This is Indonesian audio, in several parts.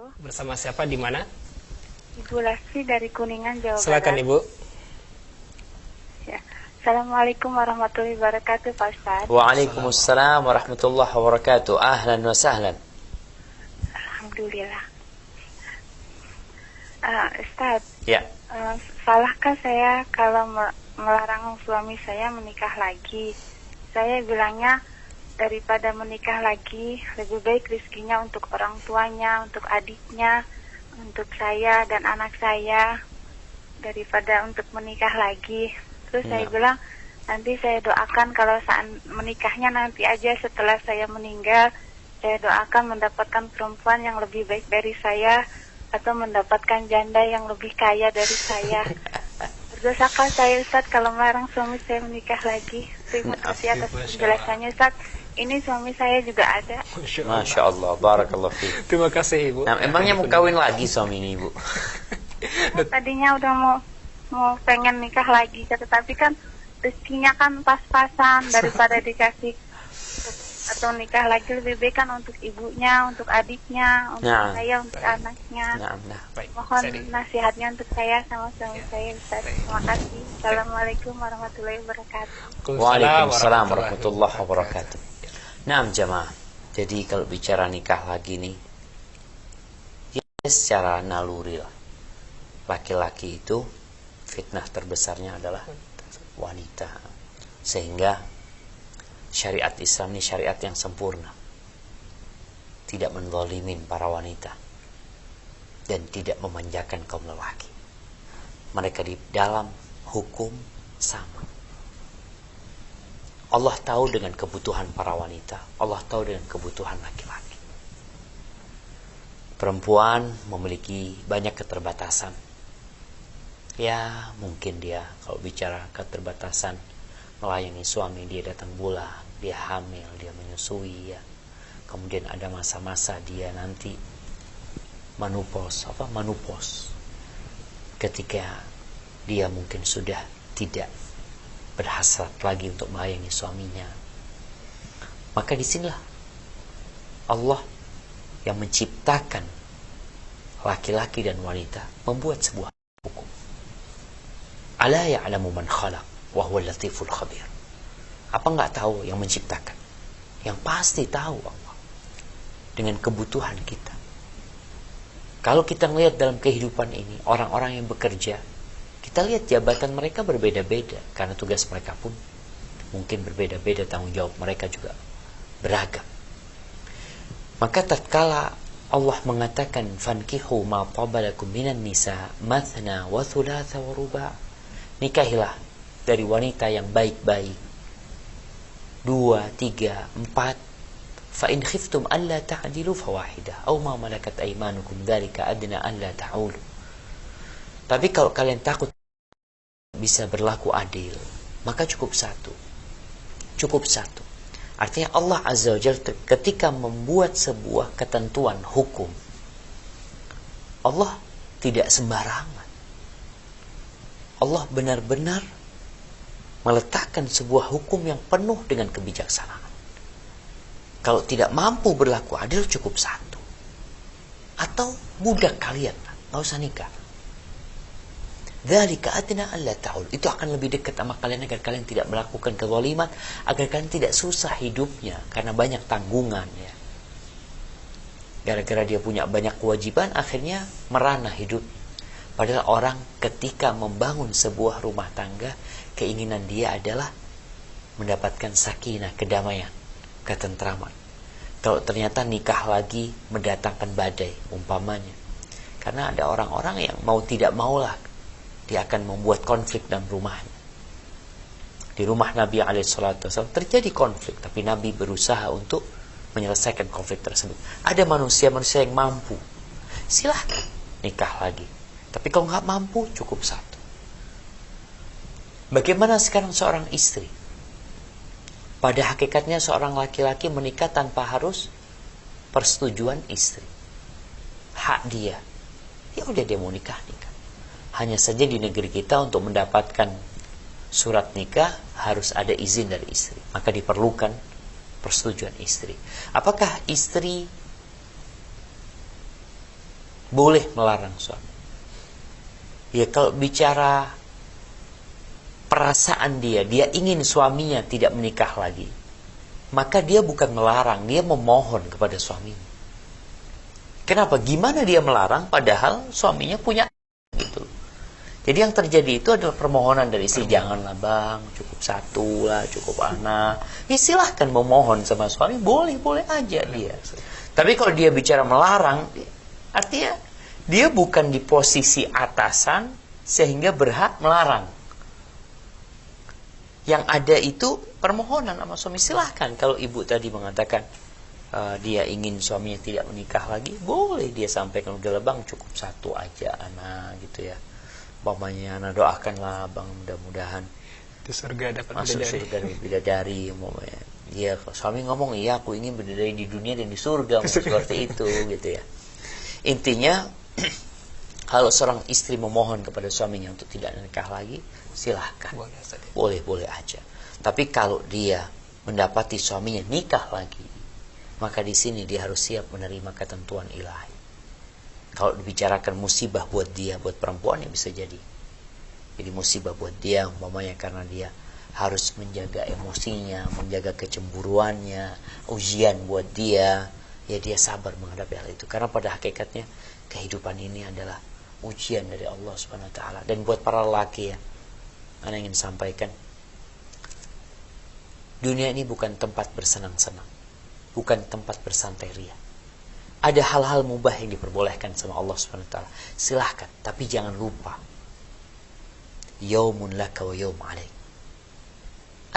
Halo. Bersama siapa, di mana? Ibu Lasri dari Kuningan, Jawa Barat. Silakan Ibu. Ya. Assalamualaikum warahmatullahi wabarakatuh, Pak Ustadz. Waalaikumsalam warahmatullahi wabarakatuh. Ahlan wa sahlan. Alhamdulillah. Ustadz, Ya. salahkah saya kalau melarang suami saya menikah lagi? Saya bilangnya daripada menikah lagi, lebih baik rezekinya untuk orang tuanya, untuk adiknya, untuk saya dan anak saya, daripada untuk menikah lagi. Terus saya bilang, nanti saya doakan kalau saat menikahnya nanti aja setelah saya meninggal, saya doakan mendapatkan perempuan yang lebih baik dari saya, atau mendapatkan janda yang lebih kaya dari saya. Berdosakah saya, Ustadz, kalau melarang suami saya menikah lagi? Terima kasih atas penjelasannya, Ustadz. Ini suami saya juga ada. Masya Allah, barakallah fiik. Terima kasih Ibu. Nah, emangnya mau kawin lagi suami ini, Ibu? Tadinya udah mau pengen nikah lagi, tetapi kan rezekinya kan pas-pasan, daripada dikasih atau nikah lagi lebih baik kan untuk ibunya, untuk adiknya, untuk saya, untuk anaknya. Baik. Mohon nasihatnya untuk saya sama suami saya, Ustaz. Terima kasih. Assalamualaikum warahmatullahi wabarakatuh. Waalaikumsalam warahmatullahi wabarakatuh. Nah, jamaah. Jadi kalau bicara nikah lagi nih, ya secara naluri lah. Laki-laki itu fitnah terbesarnya adalah wanita. Sehingga syariat Islam ini syariat yang sempurna. Tidak menzalimin para wanita. Dan tidak memanjakan kaum lelaki. Mereka di dalam hukum sama. Allah tahu dengan kebutuhan para wanita. Allah tahu dengan kebutuhan laki-laki. Perempuan memiliki banyak keterbatasan. Ya, mungkin dia kalau bicara keterbatasan melayani suami, dia datang bulan, dia hamil, dia menyusui, ya. Kemudian ada masa-masa dia nanti menopause. Ketika dia mungkin sudah tidak berhasrat lagi untuk melayani suaminya. Maka disinilah Allah yang menciptakan laki-laki dan wanita membuat sebuah hukum. Ala ya'lamu man khalaq wa huwal latiful khabir. Apa enggak tahu yang menciptakan? Yang pasti tahu Allah dengan kebutuhan kita. Kalau kita melihat dalam kehidupan ini, orang-orang yang bekerja, kita lihat jabatan mereka berbeda-beda, karena tugas mereka pun mungkin berbeda-beda, tanggung jawab mereka juga beragam. Maka tatkala Allah mengatakan fankihu ma tabalakum minan nisa mathna wa thulatha wa ruba', nikahilah dari wanita yang baik-baik 2, 3, 4. Fa in khiftum alla ta'dilu fawahidah aw ma malakat aymanukum dzalika adna alla ta'ulu. Tapi kalau kalian takut bisa berlaku adil, maka cukup satu. Artinya Allah Azza wa Jalla ketika membuat sebuah ketentuan hukum, Allah tidak sembarangan. Allah benar-benar meletakkan sebuah hukum yang penuh dengan kebijaksanaan. Kalau tidak mampu berlaku adil, cukup satu. Atau budak kalian, nggak usah nikah. Dzalika adna alla ta'ul. Itu akan lebih dekat sama kalian agar kalian tidak melakukan kezaliman, agar kalian tidak susah hidupnya karena banyak tanggungan, ya. Gara-gara dia punya banyak kewajiban, akhirnya merana hidup. Padahal orang ketika membangun sebuah rumah tangga, keinginan dia adalah mendapatkan sakinah, kedamaian, ketentraman. Kalau ternyata nikah lagi mendatangkan badai, umpamanya. Karena ada orang-orang yang mau tidak maulah, dia akan membuat konflik dalam rumahnya. Di rumah Nabi SAW terjadi konflik, tapi Nabi berusaha untuk menyelesaikan konflik tersebut. Ada manusia-manusia yang mampu, silahkan nikah lagi. Tapi kalau nggak mampu, cukup satu. Bagaimana sekarang seorang istri? Pada hakikatnya seorang laki-laki menikah tanpa harus persetujuan istri. Hak dia. Ya udah, dia mau nikah. Hanya saja di negeri kita untuk mendapatkan surat nikah harus ada izin dari istri. Maka diperlukan persetujuan istri. Apakah istri boleh melarang suami. Ya kalau bicara perasaan dia ingin suaminya tidak menikah lagi, maka dia bukan melarang, dia memohon kepada suaminya. Kenapa? Gimana dia melarang padahal suaminya punya gitu. Jadi yang terjadi itu adalah permohonan dari istri, janganlah bang, cukup satu lah, cukup anak. Ya silahkan memohon sama suami, boleh aja dia. Tapi kalau dia bicara melarang, artinya dia bukan di posisi atasan sehingga berhak melarang. Yang ada itu permohonan sama suami. Silahkan kalau ibu tadi mengatakan dia ingin suaminya tidak menikah lagi, boleh dia sampaikan, udah bang cukup satu aja anak gitu ya. Umpamanya anak doakanlah bang mudah-mudahan di surga dapat masuk surga dan bidadari. Umpamanya ya suami ngomong iya aku ingin bidadari di dunia dan di surga, seperti itu gitu ya. Intinya kalau seorang istri memohon kepada suaminya untuk tidak menikah lagi, silahkan, boleh aja. Tapi kalau dia mendapati suaminya nikah lagi, maka di sini dia harus siap menerima ketentuan ilahi. Kalau dibicarakan musibah buat dia, buat perempuan ya bisa jadi musibah buat dia, umpamanya karena dia harus menjaga emosinya, menjaga kecemburuannya, ujian buat dia, ya dia sabar menghadapi hal itu. Karena pada hakikatnya kehidupan ini adalah ujian dari Allah Subhanahu wa taala. Dan buat para lelaki ya, ana ingin sampaikan, dunia ini bukan tempat bersenang-senang, bukan tempat bersantai ria. Ada hal-hal mubah yang diperbolehkan sama Allah Subhanahu wa taala. Silahkan, tapi jangan lupa yaumun laka wa yaum alaik.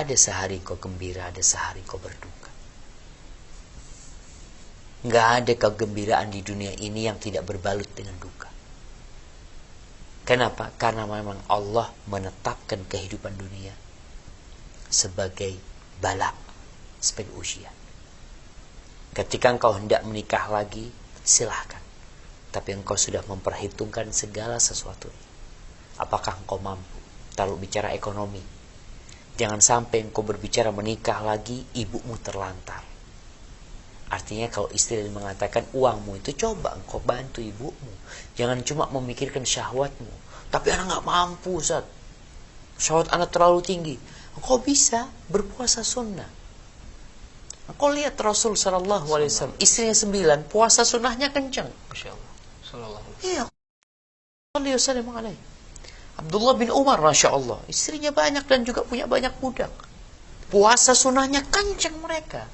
Ada sehari kau gembira, ada sehari kau berduka. Enggak ada kegembiraan di dunia ini yang tidak berbalut dengan duka. Kenapa? Karena memang Allah menetapkan kehidupan dunia sebagai bala, sebagai ujian. Ketika engkau hendak menikah lagi, silahkan. Tapi engkau sudah memperhitungkan segala sesuatu. Apakah engkau mampu? Taruh bicara ekonomi. Jangan sampai engkau berbicara menikah lagi, ibumu terlantar. Artinya kalau istri mengatakan uangmu itu, coba engkau bantu ibumu. Jangan cuma memikirkan syahwatmu. Tapi anak gak mampu, Ustaz. Syahwat anak terlalu tinggi. Engkau bisa berpuasa sunnah. Engkau lihat Rasul sallallahu alaihi wasallam, istrinya 9, puasa sunnahnya kencang. Masyaallah. Sallallahu alaihi Iya. Sallallahu alaihi. Abdullah bin Umar, Masya Allah, istrinya banyak dan juga punya banyak budak. Puasa sunnahnya kencang mereka.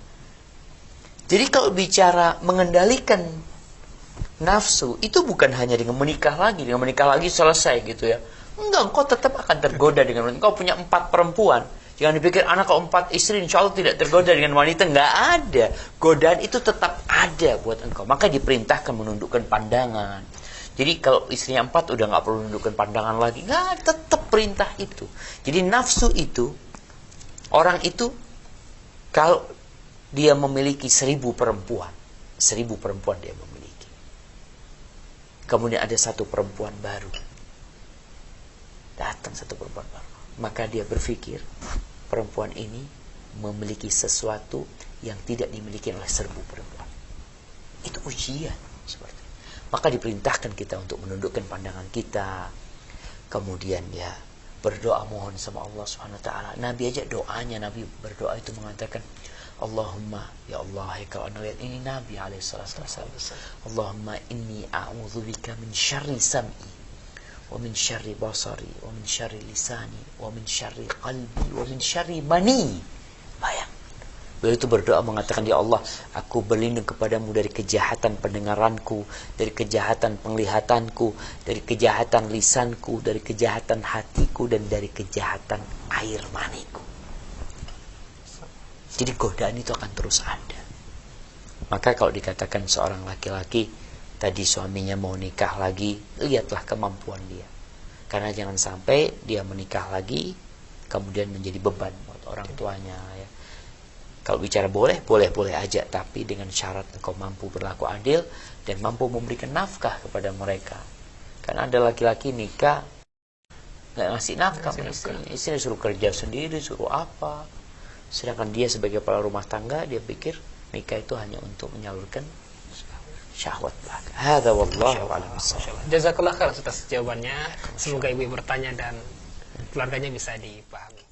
Jadi kalau bicara mengendalikan nafsu, itu bukan hanya dengan menikah lagi selesai gitu ya. Enggak, engkau tetap akan tergoda dengan engkau punya 4 perempuan. Jangan dipikir anak kau 4 istri insya Allah tidak tergoda dengan wanita. Enggak ada. Godaan itu tetap ada buat engkau. Maka diperintahkan menundukkan pandangan. Jadi kalau istrinya 4 udah gak perlu menundukkan pandangan lagi. Enggak, tetap perintah itu. Jadi nafsu itu, orang itu kalau dia memiliki 1000 perempuan, 1000 perempuan dia memiliki. Kemudian ada satu perempuan baru. Datang satu perempuan baru. Maka dia berpikir, perempuan ini memiliki sesuatu yang tidak dimiliki oleh 1000 perempuan. Itu ujian seperti itu. Maka diperintahkan kita untuk menundukkan pandangan kita. Kemudian ya berdoa mohon sama Allah Subhanahu wa taala. Nabi aja doanya, Nabi berdoa itu mengatakan, Allahumma ya Allah, kalau anda lihat ini Nabi alaihi salatu wasallam. Allahumma inni a'udzubika min syarri sam'i wa min syarri basari wa min syarri lisani wa min syarri qalbi wa min syarri mani. Bayang. Beliau itu berdoa mengatakan, ya Allah, aku berlindung kepadamu dari kejahatan pendengaranku, dari kejahatan penglihatanku, dari kejahatan lisanku, dari kejahatan hatiku, dan dari kejahatan air maniku. Jadi godaan itu akan terus ada. Maka kalau dikatakan seorang laki-laki tadi suaminya mau nikah lagi, lihatlah kemampuan dia. Karena jangan sampai dia menikah lagi kemudian menjadi beban buat orang tuanya ya. Kalau bicara boleh aja, tapi dengan syarat engkau mampu berlaku adil dan mampu memberikan nafkah kepada mereka. Karena ada laki-laki nikah nggak ngasih nafkah sama istri suruh kerja sendiri, suruh apa. Sedangkan dia sebagai kepala rumah tangga, dia pikir nikah itu hanya untuk menyalurkan syahwat belaka. Hadza wallahu a'lam Masya bissawab. Allah. Jazakallah khair atas jawabannya. Semoga ibu bertanya dan keluarganya bisa dipahami.